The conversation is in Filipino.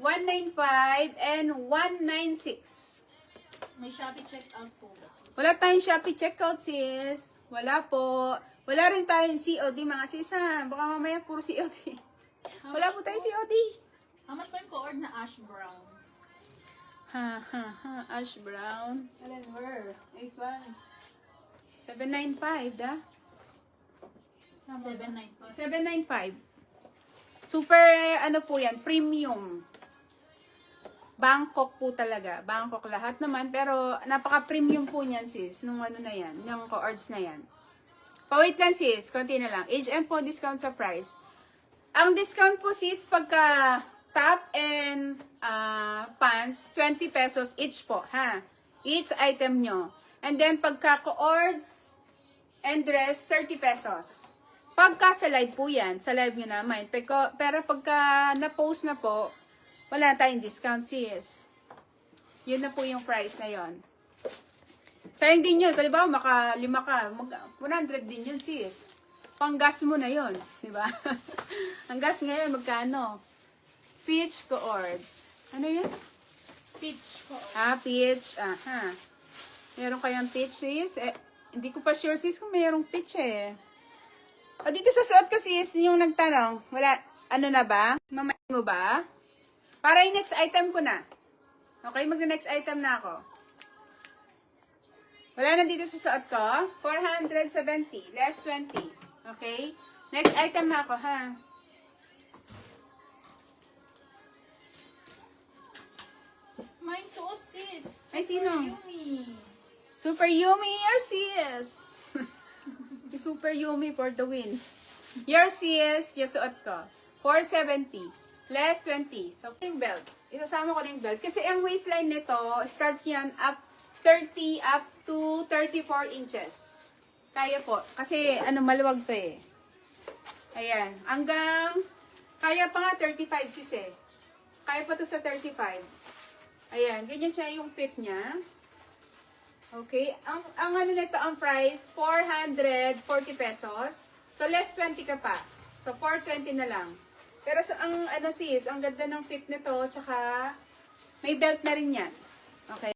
195, and 196. May Shopee checkout po ba, sis? Wala tayong Shopee checkout, sis. Wala po. Wala rin tayong COD, mga sis, ha? Baka mamaya puro COD. Wala po tayong COD. How much ba yung cord na ash brown? Ash brown. Alan, where? X1. 795, da? 795. 795. Super, ano po yan, premium. Bangkok po talaga. Bangkok lahat naman. Pero, napaka-premium po niyan, sis. Nung ano na yan. Nung cords na yan. Pawait lang, sis. Konti na lang. HM po, discount sa price. Ang discount po, sis, pagka top and pants, 20 pesos each po, ha? Each item nyo. And then, pagka cords and dress, 30 pesos. Pagka sa live po yan, sa live nyo naman. Pero pagka na-post na po, wala tayong discount, sis. Yun na po yung price na yon. Sayang din yun. Kung diba, maka-5 ka, 100 din yun, sis. Pang-gas mo na yun. Diba? Ang gas ngayon, magkano? Peach cords. Ano yun? Peach cord. Peach. Aha. Meron kayang peach, sis? Hindi ko pa sure, sis, kung mayroong peach, eh. O, dito sa suot ko, sis, yung nagtanong, wala, ano na ba? Mamayin mo ba? Para yung next item ko na. Okay, mag-next item na ako. Wala na dito sa suot ko. 470, less 20. Okay? Next item na ako, ha? May suot, sis. Ay, sino? Yummy. Super Yumi, your sis. Super Yumi for the win. Your sis, yung suot ko. 470. Less 20. So, yung belt. Isasama ko na yung belt. Kasi ang waistline nito, start yan up 30 up to 34 inches. Kaya po. Kasi, maluwag to eh. Ayan. Hanggang, kaya pa nga 35 sis eh. Kaya pa to sa 35. Ayan. Ganyan siya yung fit niya. Okay. Ang ano nito, ang price, 440 pesos. So, less 20 ka pa. So, 420 na lang. Pero ang sis, ang ganda ng fit nito, tsaka may belt na rin yan. Okay.